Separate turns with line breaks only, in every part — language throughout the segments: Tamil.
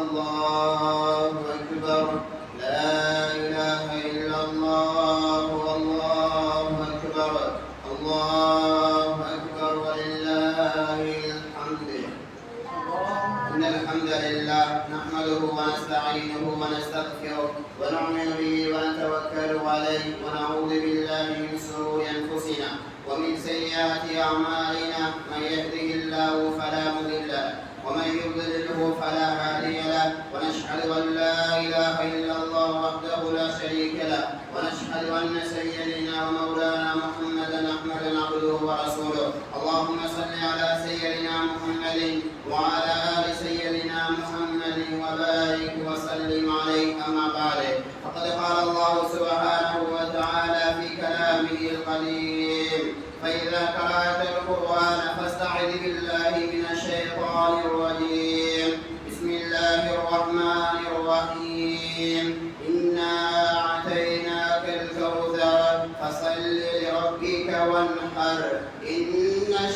الله أكبر لا إله إلا الله والله أكبر الله أكبر ولله الحمد. إن الحمد لله نحمده ونستعينه ونستغفره ونؤمن به ونتوكل عليه ونعوذ بالله من شرور أنفسنا ومن سيئات أعمالنا من يهده الله فلا مضل له ومن يضلله فلا هادي له ونشهد أن لا إله إلا الله وحده لا شريك له ونشهد أن سيدنا ومولانا محمدا أحمدا عبده ورسوله. اللهم صل على سيدنا محمد وعلى آل سيدنا محمد وبارك وسلم عليه. أما بعد فقد قال الله سبحانه وتعالى في كلامه القديم: فإذا قرأت القرآن فاستعذ بالله من الشيطان الرجيم. بسم الله الرحمن الرحيم. إنا أعطيناك الكوثر فصل لربك وانحر إن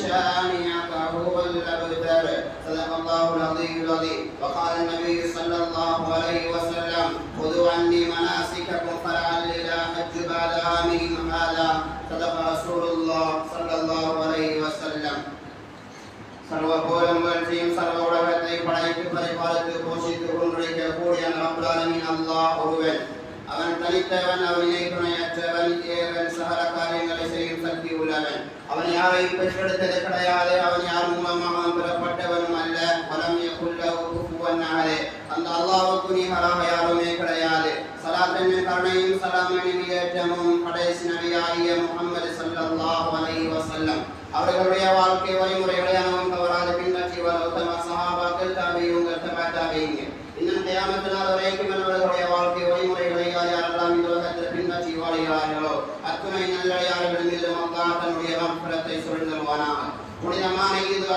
شانئك هو الأبتر. صدق الله العظيم العظيم. وقال النبي صلى الله عليه وسلم: خذوا عني مناسككم فلعلي لا أحج بعد عامهم هذا. صدق رسول الله صلى الله عليه وسلم. சர்வ போலங்களையும் சர்வ உலகத்தை படைத்து பரிபாலித்து போஷித்து கொண்டிருக்கக்கூடிய ரப்பல் ஆலமீன் அல்லாஹ் ஒருவன். அவன் தனித்தவன், அவன் இணை துணையற்றவன், ஏகன், சகல காரியங்களை செய்யும் சக்தி உள்ளவன். அவன் யாரை பெற்றெடுத்தது கிடையாது, அவன் யார் மூலமாக பெறப்பட்டவனும் அல்ல. வலம் யகுல் லஹு குஃபுவன் அஹத். அந்த அல்லாஹ்வுக்கு நிகராக யாருமே கிடையாது. ஸலாத் என்னும் கருணையும் ஸலாம் என்னும் ஏற்றமும் கடைசி நபியாகிய முஹம்மது ஸல்லல்லாஹு அலைஹி வஸல்லம் அவர்களுடைய வாழ்க்கை வழிமுறைகளை அனுபவம் தவறாது பின்பற்றி வர உத்தம சஹாபாக்கள், தாபிஈன்கள், தபா தாபிஈன்கள் இன்னும் கியாமத் நாள் வரைக்கும் அவர்களுடைய வாழ்க்கை வழிமுறைகளை யாரெல்லாம் இந்த உலகத்தில் பின்பற்றி வாழ்கிறார்களோ அத்துணை நல்லடியார்கள் மீதும் அல்லாஹ் தன்னுடைய மக்ஃபிரத்தை சொரிந்தருவானாக. புனிதமான ஈத்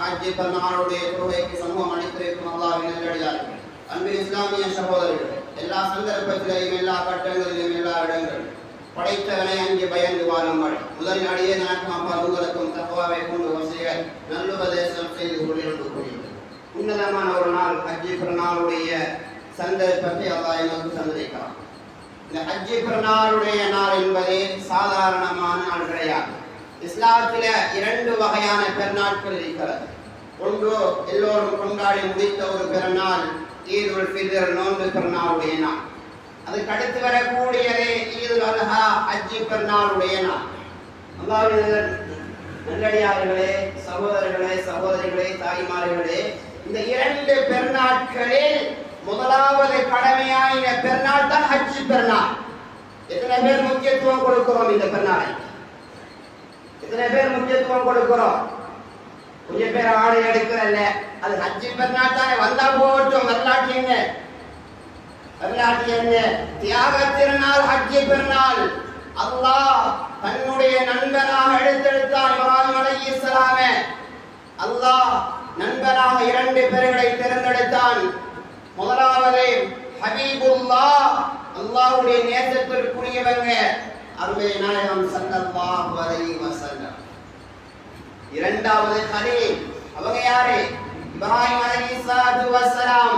ஹஜ் பெருநாளுடைய தொழுகைக்கு சமூகம் அளித்திருக்கும் அல்லாஹ்வின் நல்லடியார்கள், அன்பின் இஸ்லாமிய சகோதரர்கள், எல்லா சந்தர்ப்பத்திலையும் எல்லா கட்டங்களிலும் எல்லா இடங்களிலும் படைத்தவனை அங்கே பயந்து வாழுங்கள். முதலில் அடியே எனக்கும் அப்பா உங்களுக்கும் தக்வாவை கொண்டு வசிய நல்லுபதேசம் செய்து கொண்டிருக்கக்கூடிய உன்னதமான ஒரு நாள் ஹஜ் பெருநாளுடைய சந்தர்ப்பத்தை அல்லாஹ் எங்களுக்கு தந்திருக்கிறான். இந்த ஹஜ் பெருநாளுடைய நாள் என்பதே சாதாரணமான நாள் கிடையாது. இஸ்லாத்தில இரண்டு வகையான பெருநாட்கள் இருக்கிறது. ஒன்று எல்லோரும் கொண்டாடி முடித்த ஒரு பெருநாள் ஈதுல் ஃபித்ர், நோன்பு பெருநாளுடைய நாள். அதுக்கு அடுத்து வரக்கூடியதே ஈதுல் அல்ஹா, ஹஜ் பெருநாளுடைய நாள். அல்லாஹ்வின் நல்லடியார்களே, சகோதரர்களே, சகோதரிகளே, தாய்மார்களே, இந்த இரண்டு பெருநாட்களில் முதலாவது கடமையான பெருநாள் தான் ஹஜ் பெருநாள். எத்தனை பேர் முக்கியத்துவம் கொடுக்கிறோம் இந்த பெருநாளை? எத்தனை பேர் முக்கியத்துவம் கொடுக்கிறோம்? கொஞ்சம் பேர் ஆடை எடுக்கிறல்ல, அது ஹஜ் பெருநாள் தானே, வந்தா போகட்டும். வரலாற்று என்ன? வரலாற்று என்ன? தியாக திருநாள் ஹஜ் பெருநாள். அல்லாஹ் தன்னுடைய நண்பனாக எடுத்தெடுத்தான் இப்ராஹிம் அலைஹிஸ்ஸலாமே. அல்லாஹ் நண்பனாக இரண்டு பேர்களை தேர்ந்தெடுத்தான். முதலாவது ஹபீபுல்லாஹ், அல்லாஹ்வுடைய நேசத்திற்குரியவங்க அருமை நாயகம் ஸல்லல்லாஹு அலைஹி வஸல்லம். இரண்டாவது கலீல், அவங்க யாரு? இப்ராஹிம் அலைஹிஸ்ஸலாத்து வஸ்ஸலாம்.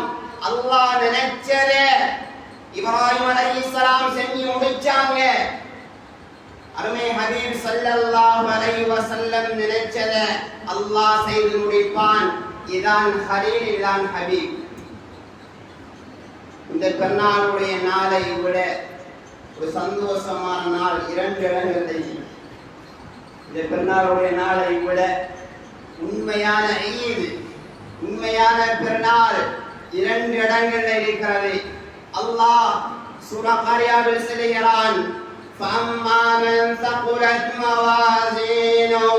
அல்லாஹ் நினைச்சதே இப்ராஹிம் அலைஹிஸ்ஸலாம் செஞ்சு முடிச்சாங்க. அருமை ஹபீப் ஸல்லல்லாஹு அலைஹி வஸல்லம் நினைச்சதே அல்லாஹ் செய்து முடிப்பான். இதான் கலீல், இதான் ஹபீப். இந்த பெருநாளுடைய நாளை விட ஒரு சந்தோஷமான நாள் இரண்டு இடங்களில். இந்த பெருநாளுடைய நாளை விட உண்மையான ஈத், உண்மையான பெருநாள் இரண்டு இடங்களில் இருக்கிறது. அல்லாஹ் சூரா காரியாவில் சொல்கிறான்: فَأَمَّا مَنْ ثَقُلَتْ مَوَازِينُهُ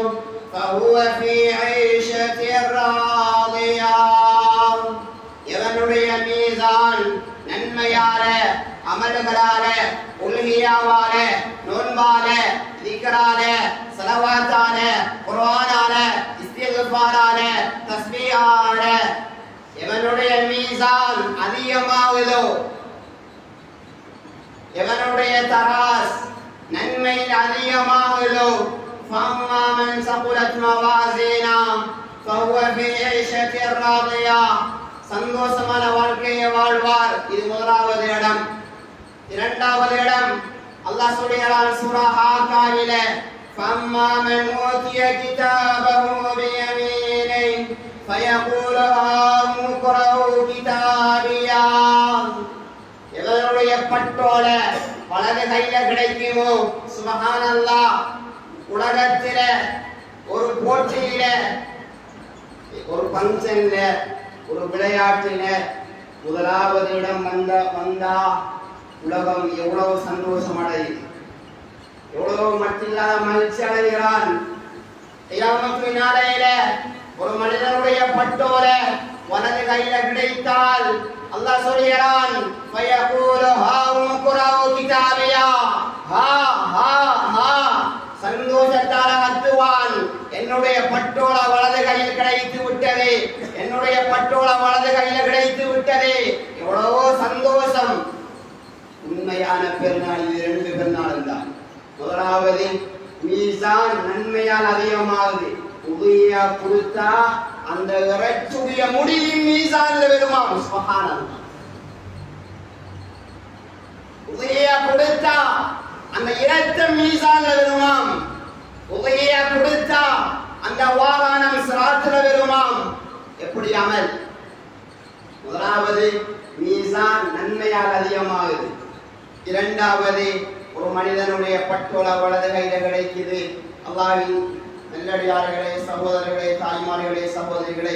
فَهُوَ فِي عِيشَةٍ رَاضِيَةٍ. எவனுடைய மீசான் நன்மையால, அமல்களால, உல்ஹியாவால, நோன்பால, திக்ரால, ஸலவாத்தால, குர்ஆனால, இஸ்திக்ஃபாரால, தஸ்பீஹால எவனுடைய மீசான் அதிகமாகுதோ, எவனுடைய தராஸ் நன்மையில் அதிகமாகுதோ, فَأَمَّا مَنْ ثَقُلَتْ مَوَازِينُهُ فَهُوَ فِي عِيشَةٍ رَاضِيَةٍ. சந்தோஷமான வாழ்க்கை சொல்கிறார். இது முதலாவது இடம். இரண்டாவது இடம் அல்லாஹ் சொல்கிறார் சூரா ஹாக்காவிலே فَأَمَّا مَنْ أُوتِيَ كِتَابَهُ بِيَمِينِهِ فَيَقُولُ هَاؤُمُ اقْرَءُوا كِتَابِيَهْ. எவருடைய பட்டோல வலது கையில கிடைக்குமோ, சுப்ஹானல்லாஹ், உலகத்தில ஒரு போட்டியில, ஒரு பங்கன்ல, ஒரு விளையாட்டில முதலாவது இடம் வந்தா உலகம் எவ்வளவு சந்தோஷம் அடையுது, எவ்வளவு மட்டில்லாத மகிழ்ச்சி அடைகிறான். கியாமத்து நாளையில ஒரு மனிதனுடைய பட்டோல வலது கையில கிடைத்தால் அல்லாஹ் சொல்கிறான் ஃபயகூலு ஹாஉம் குரவு கிதாபியா. ஹா ஹா ஹா சந்தோஷத்தால் கத்துவான், என்னுடைய பட்டோல வலது கையில் கிடைத்து விட்டது, என்னுடைய பட்டோல வலது கையில் கிடைத்து விட்டது. எவ்வளவோ சந்தோஷம். உண்மையான பெருநாள் இது ரெண்டு பெருநாள் தான். முதலாவது மீசான் நன்மையால் அதிகமாகுது. உதவியா கொடுத்தா அந்த இறைச்சுடைய முடியும் மீசான்ல வருமாம். சுப்ஹானல்லாஹ். உதவியா கொடுத்தா அந்த இரத்தம் மீசான்ல வருமாம். உதவியா கொடுத்தா அந்த வாகனம் சிராத்துல வருமாம். எப்படி அமல்? முதலாவது மீசான் நன்மையால் அதிகமாகுது. இரண்டாவது ஒரு மனிதனுடைய பட்டோல வலது கையில கிடைக்குது. அல்லாஹ்வின் நல்லடியார்களே, சகோதரர்களே, தாய்மார்களே, சகோதரிகளே,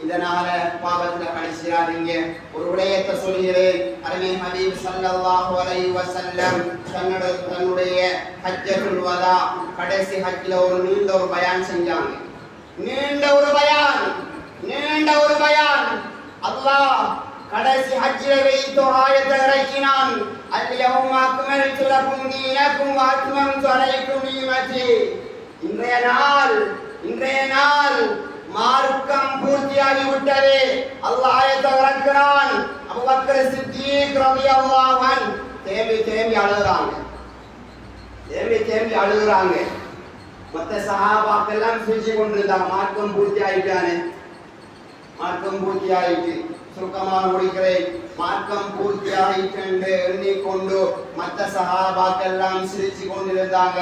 இதனால பாவத்துல கழிச்சிடாதீங்க. ஒரு விடயத்தை சொல்கிறேன். அருமை ஹபீப் ஸல்லல்லாஹு அலைஹி வஸல்லம் தன்னுடைய ஹஜ்ஜத்துல் வதா கடைசி ஹஜ்ல ஒரு நீண்ட ஒரு பயான் செஞ்சாங்க. நீண்ட ஒரு பயான் அல்லாஹ் கடைசி ஹஜ்ஜில வைத்து ஆயத்தை இறக்கினான். அல்-யௌம அக்மல்து லகும் தீனக்கும் வ அத்மம்து அலைக்கும் நிஅமதி. இன்றைய நாள் மார்க்கம் பூர்த்தியாகி விட்டது. அல்லாஹ் ஆயத்தை இறக்கிறான். அபூபக்கர் சித்தீக் ரலியல்லாஹு அன்ஹு தேம்பி அழுகுறாங்க. மற்ற சஹாபாக்கள் எல்லாம் சிரிச்சு கொண்டிருந்தாங்க. மார்க்கம் பூர்த்தி ஆயிட்டானே, மார்க்கம் பூர்த்தி ஆயிட்டு. சுருக்கமாக முடிக்கிறேன். மார்க்கம் பூர்த்தியாயிற்று என்று எண்ணிக்கொண்டு மற்ற சஹாபாக்கள் எல்லாம் சிரிச்சு கொண்டிருந்தாங்க.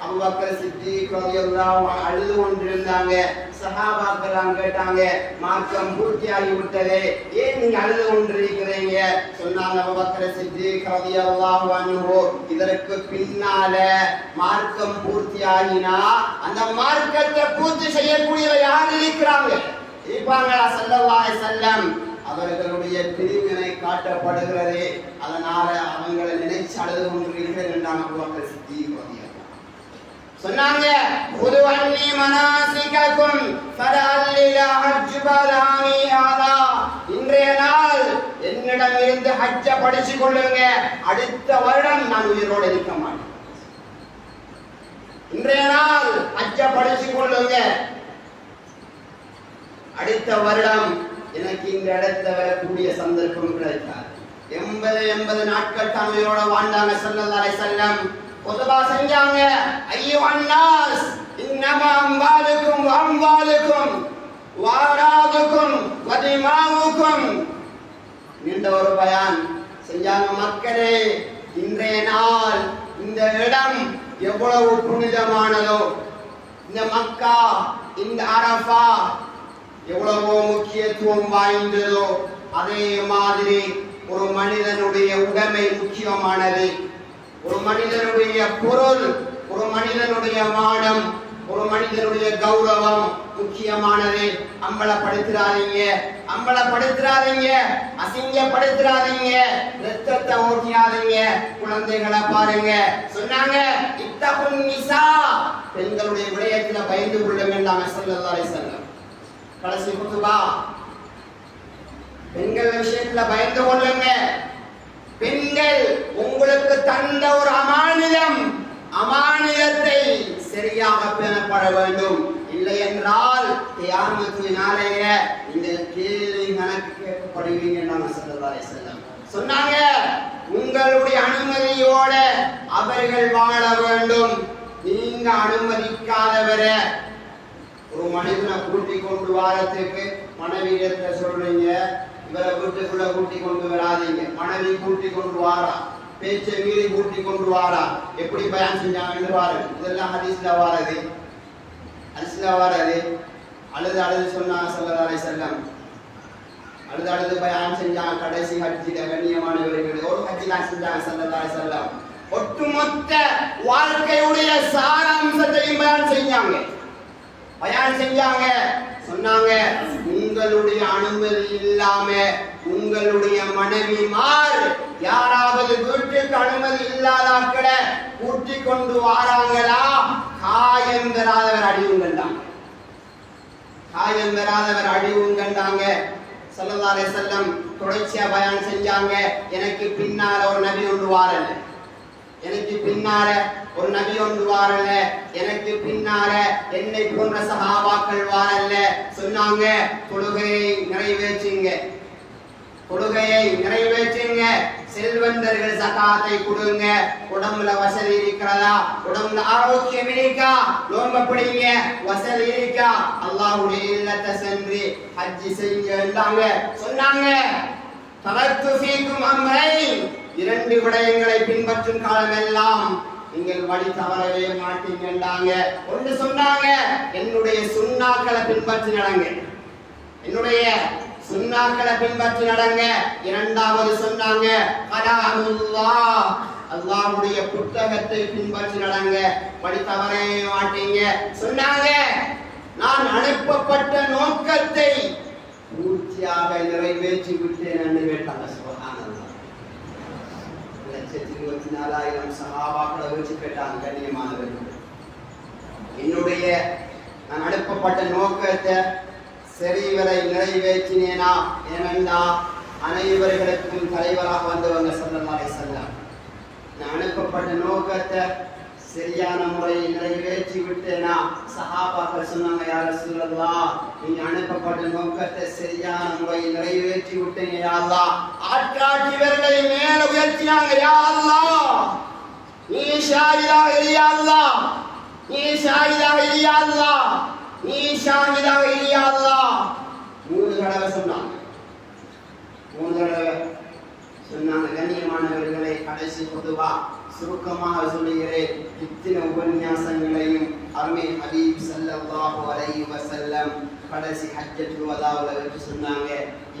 அபூபக்கர் சித்தீக் ரலியல்லாஹு அன்ஹு அழுது கொண்டிருந்தாங்க. சஹாபாக்கள் எல்லாம் கேட்டாங்க, மார்க்கம் பூர்த்தியாகி விட்டதே, ஏன் நீங்க அழுது கொண்டிருக்கிறீங்க? சொன்னாங்க அபூபக்கர் சித்தீக் ரலியல்லாஹு அன்ஹு, இதற்கு பின்னால மார்க்கம் பூர்த்தியாகினா அந்த மார்க்கத்தை பூர்த்தி செய்யக்கூடியவர் யார் இருக்கிறாங்க? இருப்பாங்களா? ஸல்லல்லாஹு அலைஹி வஸல்லம் அவர்களுடைய பிரிவினை காட்டப்படுகிறது. அதனால அவங்களை நினைச்சு அழுது கொண்டிருக்கிறேன் என்றாங்க அபூபக்கர் சித்தீக் ரலியல்லாஹு அன்ஹு. சொன்னாங்க குதுவன்னி மனாசிகக்கும் ஃபலஅல்லில ஹஜ் பலாமி ஹாதா. இன்றைய நாள் என்னிடம் இருந்து ஹஜ்ஜ படிச்சு கொள்ளுங்க, அடுத்த வருடம் நான் உயிரோடு இருக்க மாட்டேன். இன்றைய நாள் ஹஜ்ஜ படிச்சு கொள்ளுங்க, அடுத்த வருடம் எனக்கு இந்த இடத்துல வரக்கூடிய சந்தர்ப்பம் கிடைத்தார். 80 நாட்கள் தமிழோட வாழ்ந்தாங்க ஸல்லல்லாஹு அலைஹி வஸல்லம். குதுபா செஞ்சாங்க. அய்யுஹன் நாஸ் இன்னமா அம்வாலுக்கும் வஅம்வாலுக்கும் வஅராதுக்கும் வதிமாவுக்கும். நீண்ட ஒரு பயான் செஞ்சாங்க. மக்களே, இன்றைய நாள் இந்த இடம் எவ்வளவு புனிதமானதோ, இந்த மக்கா, இந்த அரஃபா எவ்வளவோ முக்கியத்துவம் வாய்ந்ததோ, அதே மாதிரி ஒரு மனிதனுடைய உடைமை முக்கியமானது. ஒரு மனிதனுடைய பொருள், ஒரு மனிதனுடைய மானம், ஒரு மனிதனுடைய கௌரவம் முக்கியமானது. அம்பலப்படுத்துறாதீங்க, அசிங்கப்படுத்துறாதீங்க, ரத்தத்தை ஓட்டியாதீங்க, குழந்தைகளை பாருங்க. சொன்னாங்க இத்தகுன் நிசா, பெண்களுடைய விடயத்துல பயந்து கொள்ளுங்க ஸல்லல்லாஹு அலைஹி வஸல்லம். கடைசி குதுபா, பெண்கள் விஷயத்துல பயந்து கொள்ளுங்க. பெண்கள் உங்களுக்கு தந்த ஒரு அமானிதத்தை சரியாக பேணப்பட வேண்டும். இல்லை என்றால் கியாமத்து நாளையில இந்த கேள்வி கணக்கு கேட்கப்படுவீங்க ஸல்லல்லாஹு அலைஹி வஸல்லம் சொன்னாங்க. உங்களுடைய அனுமதியோட அவர்கள் வாழ வேண்டும். நீங்க அனுமதிக்காதவரை ஒரு மனிதனை கூட்டி கொண்டு வாரத்துக்கு மனைவியிடத்தை சொல்றீங்க, இவரை வீட்டுக்குள்ள கூட்டி கொண்டு வராதீங்க, மனைவி கூட்டி கொண்டு வாரா, பேச்சை மீறி கூட்டி கொண்டு வாரா, எப்படி பயான் செஞ்சாங்கன்னு பாருங்க. இதெல்லாம் ஹதீஸ்ல வாரது, அழுது சொன்னா ஸல்லல்லாஹு அலைஹி வஸல்லம், அழுது பயான் செஞ்சாங்க. கடைசி ஹஜ்ஜில கண்ணியமானவர்கள் ஒரு ஹஜ்ஜி தான் செஞ்சாங்க ஸல்லல்லாஹு அலைஹி வஸல்லம். ஒட்டுமொத்த வாழ்க்கையுடைய சாராம்சத்தையும் பயான் செஞ்சாங்க. சொன்னாங்க, உங்களுடைய அனுமதி இல்லாம உங்களுடைய மனைவிமார் யாராவது வீட்டுக்கு அனுமதி இல்லாதாக்கள கூட்டி கொண்டு வாராங்களா, காயம் பெறாதவர் அடிவுங்கண்டாங்க. ஸல்லல்லாஹு அலைஹி வஸல்லம் தொடர்ச்சியா பயான் செஞ்சாங்க. எனக்கு பின்னால ஒரு நபி ஒன்று வாரல்ல, எனக்கு பின்னால என்னை போன்ற சஹாபாக்கள் வாரல்ல. சொன்னாங்க, தொழுகையை நிறைவேற்றுங்க, செல்வந்தர்கள் ஜகாத்தை கொடுங்க, உடம்புல வசதி இருக்கிறதா, உடம்புல ஆரோக்கியம் இருக்கா, நோன்பு பிடிங்க, வசதி இருக்கா, அல்லாஹ்வுடைய இல்லத்தை சென்று ஹஜ் செய்யுங்க சொன்னாங்க. தரத்து ஃபீக்கும் அம்ரைன், 2 விடயங்களை பின்பற்றும் காலமெல்லாம் நீங்கள் வழி தவறவே மாட்டீங்கன்றாங்க. ஒன்று சொன்னாங்க, என்னுடைய சுன்னாக்களை பின்பற்றி நடங்க. இரண்டாவது சொன்னாங்க, கலாமுல்லாஹ், அல்லாஹ்வுடைய புத்தகத்தை பின்பற்றி நடங்க, வழி தவறவே மாட்டீங்க சொன்னாங்க. நான் அனுப்பப்பட்ட நோக்கத்தை பூர்த்தியாக நிறைவேற்றி விட்டேன் என்று கேட்டாங்க. சுப்ஹானல்லாஹ். 1,24,000 சஹாபாக்களை வச்சு கேட்டாங்க. கண்ணியமானவர்கள், நான் அனுப்பப்பட்ட நோக்கத்தை சரிவரை நிறைவேற்றினேனா? ஏனென்றா அனைவர்களுக்கும் தலைவராக வந்தவங்க ஸல்லல்லாஹு அலைஹி வஸல்லம். நான் அனுப்பப்பட்ட நோக்கத்தை சரியான முறையில் நிறைவேற்றி விட்டேனா? சஹாபாக்கள் சொன்னாங்க, யா ரசூலல்லாஹ், நீங்க அனுப்பப்பட்ட நோக்கத்தை சரியான முறையில் நிறைவேற்றி விட்டீங்க யா அல்லாஹ். ஆட்காட்டி விரலை மேல உயர்த்தினாங்க, யா அல்லாஹ், நீ ஷாஹிதாக இரு யா அல்லாஹ், நீ ஷாஹிதாக இரு யா அல்லாஹ், நீ ஷாஹிதாக இரு யா அல்லாஹ். 3 தடவை சொன்னாங்க. கண்ணியமானவர்களை, கடைசி பொதுவா சுருக்கமாக சொல்லுகிறேன். இத்தனை உபன்யாசங்களையும் அருமை ஹபீப் ஸல்லல்லாஹு அலைஹி வஸல்லம் கடைசி ஹஜ்ஜத்துல் வதாவுல வச்சு சொன்னாங்க.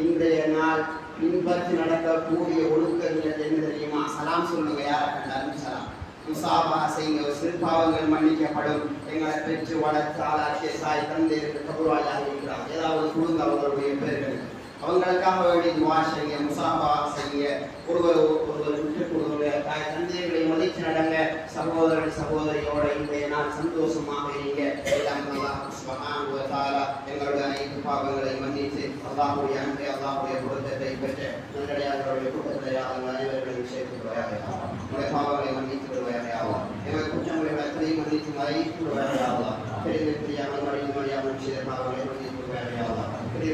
இன்றைய நாள் பின்பற்றி நடக்கக்கூடிய ஒழுக்கங்கள் என்ன தெரியுமா? சலாம் சொல்லுங்க, யாரை கண்டாலும் சலாம், முசாபா செய்யுங்க, சிறுபாவங்கள் மன்னிக்கப்படும். எங்களை பெற்று வளர்த்து ஆளாக்கிய தாய் தந்தையருக்கு கபூர்வாயாக இருக்கிறாங்க, ஏதாவது கொடுங்க அவங்களுடைய பேர்கள், அவங்களுக்காக வேண்டிய துவா செய்யுங்க, முசாபா செய்யுங்க, ஒருவர் விட்டு கொடுங்க, தாய் தந்தையர்களை மதித்து நடங்க, சகோதரன் சகோதரியோட இன்றைய நாள் சந்தோஷமாக இருங்க. அல்லாஹ் சுப்ஹானஹு வ தஆலா எங்களுடைய அனைத்து பாவங்களை மன்னித்து அல்லாஹ்வுடைய அன்பை, அல்லாஹ்வுடைய பொருத்தத்தை பெற்று நல்லடியார்களுடைய கூட்டத்தில் அனைவர்களையும் சேர்த்து விடுவாயாக. நம்முடைய பாவங்களை மன்னித்து விடுவாயாக. எங்கள் குற்றங்களை அத்தனையும் மன்னித்து மறைத்து விடுவாயாக. தெரியாமல் மறையாமல் செய்த பாவங்களை மன்னித்து விடுவாயாக.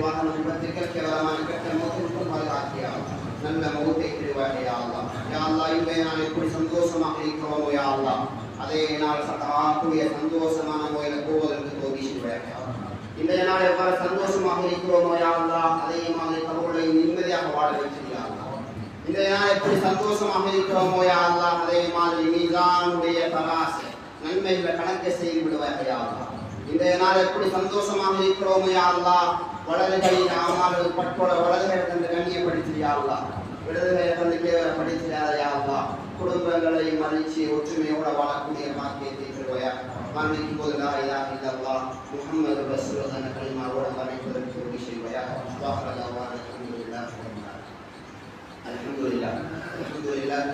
வாகன விபத்துக்கள் கேவலமான கெட்ட மௌத்திற்கும் பாதுகாக்கியாக. நல்ல மௌத்தை பெறுவாயாக யா அல்லாஹ். யா அல்லாஹ், இன்றைய நாள் எப்படி சந்தோஷமாக இருக்கிறோமோ யா அல்லாஹ், அதே நாள் சதாக்கூடிய சந்தோஷமான முறையில போவதற்கு தோல்வி செய்வாயாக. இன்றைய நாள் எவ்வாறு சந்தோஷமாக இருக்கிறோமோ யா அல்லாஹ், அதே மாதிரி கபூரை நிம்மதியாக வாழ வைச்சியா அல்லாஹ். இன்றைய நாள் எப்படி சந்தோஷமாக இருக்கிறோமோ யா அல்லாஹ், அதே மாதிரி மீதானுடைய தராசை நன்மைகளை கணக்கு செய்து விடுவாயாக யா அல்லாஹ். இன்றைய நாள் எப்படி சந்தோஷமாக இருக்கிறோமோ யா அல்லாஹ், வலதுகளின் ஆமால் பட்டோட வலதுகளை தந்து கண்ணியப்படுத்தியா அல்லாஹ், விடுதலை தந்து கேவலப்படுத்தியாத யா அல்லாஹ். குடும்பங்களை மதிச்சு ஒற்றுமையோட வாழக்கூடிய பாக்கியத்தை பெறுவாயா. மரணிக்கும் போது லா இலாஹ இல்லல்லாஹ் முஹம்மது ரசூலுல்லாஹ் என்ற கலிமாவோட மரணிப்பதற்கு உதவி செய்வாயா. அல்ஹம்துலில்லாஹ்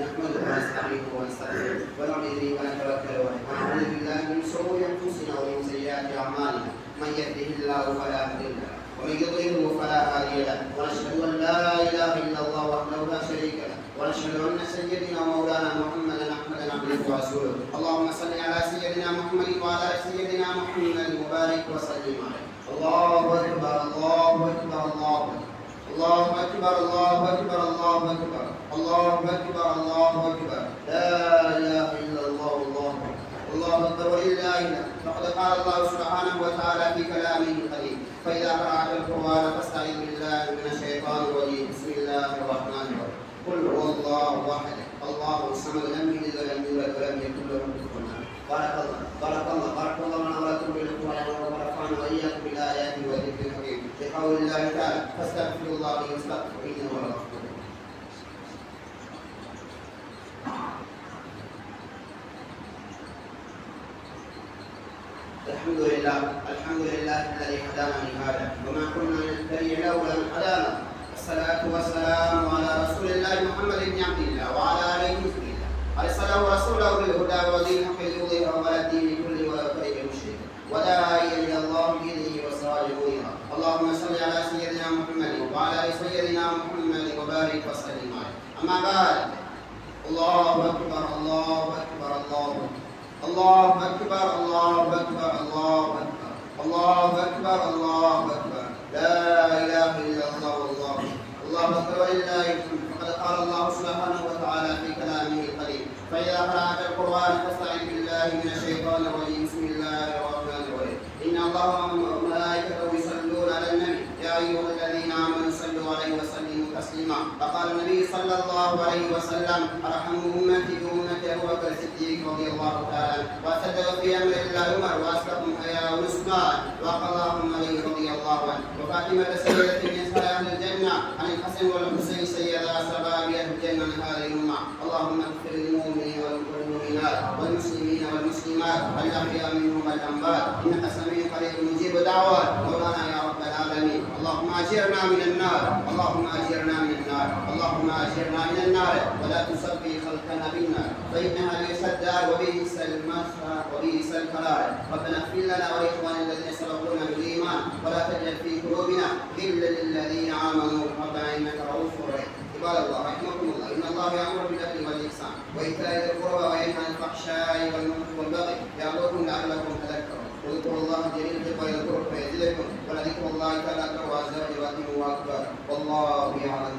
நஹ்மதுஹு வ நஸ்தஈனுஹு வ நஸ்தக்ஃபிருஹு வ நு'மினு பிஹி வ நதவக்கலு அலைஹி வ நஅூது பில்லாஹி மின் ஷுரூரி அன்ஃபுஸினா வ மின் ஸய்யிஆத்தி அஅமாலினா. மன் யஹ்திஹில்லாஹு ஃபலா முضل له ومن يضلل فلا هادي له ونشهد ان لا اله الا الله وحده لا شريك له ونشهد ان سيدنا ومولانا محمدا عبده ورسوله. اللهم صل على سيدنا محمد وعلى سيدنا محمد وبارك وسلم عليه. الله اكبر الله اكبر الله اكبر الله اكبر الله اكبر الله اكبر الله اكبر لا اله الا الله الله اكبر ولله. فقد قال الله سبحانه وتعالى في كلامه القديم فإذا قرأت القرآن فاستعذ بالله من الشيطان الرجيم. بسم الله الرحمن الرحيم. قل هو الله أحد الله الصمد لم يلد ولم يولد ولم يكن له كفوا أحد. بارك الله لنا ولكم بالقرآن ونفعنا وإياكم بالآيات والذكر الحكيم. بقول الله تعالى فاستغفروا الله يستغفر إنه هو الغفور. الحمد لله الذي هدانا لهذا وما كنا نهتدي لولا ان هدانا. الصلاة والسلام على رسول الله محمد بن عبد الله وعلى آله وصحبه الله. أرسله رسوله بالهدى ودين الحق ليظهره على الدين كله ولو كره المشركون وداعيا إلى الله بإذنه وسراجا منيرا. اللهم صل على سيدنا محمد وعلى آل سيدنا محمد وبارك وسلم عليه. أما بعد، الله أكبر الله أكبر الله أكبر الله أكبر الله أكبر الله أكبر الله أكبر لا إله إلا الله الله أكبر ولله الحمد. فقد قال الله سبحانه وتعالى في كلامه القديم فإذا قرأت القرآن فاستعذ بالله من الشيطان الرجيم. بسم الله الرحمن الرحيم. إن الله وملائكته يصلون على النبي يا أيها الذين آمنوا صلوا عليه وسلموا تسليما. فقال النبي صلى الله عليه وسلم أرحم أمتي بأمتي أبو بكر الصديق رضي الله تعالى وأشد في أمر الله عمر وأسبقهم حياء عثمان وقضاهم علي رضي الله عنه وفاطمة سيدة نساء أهل الجنة عن الحسن والحسين سيدا شباب أهل الجنة من هذه الأمة. اللهم اغفر للمؤمنين والمؤمنات والمسلمين والمسلمات الأحياء منهم والأموات إنك سميع قريب مجيب دعوات مولانا يا رب العالمين. اللهم أجرنا من النار اللهم أجرنا من النار اللهم أجرنا من النار ولا تصفي خلقنا بالنار فإنها ليس الدار وبئس المصير وبئس القرار. ربنا اغفر لنا ولإخواننا الذين سبقونا بالإيمان ولا تجعل في قلوبنا غلا للذين آمنوا ربنا إنك رؤوف رحيم. عباد الله رحمكم الله إن الله يأمر بالعدل والإحسان وإيتاء ذي القربى وينهى عن الفحشاء والمنكر والبغي يعظكم لعلكم تذكرون. واذكروا الله جليل الذكر يذكركم ويزدكم ولذكر الله تعالى أكبر وأزواج وأتم وأكبر والله يعلم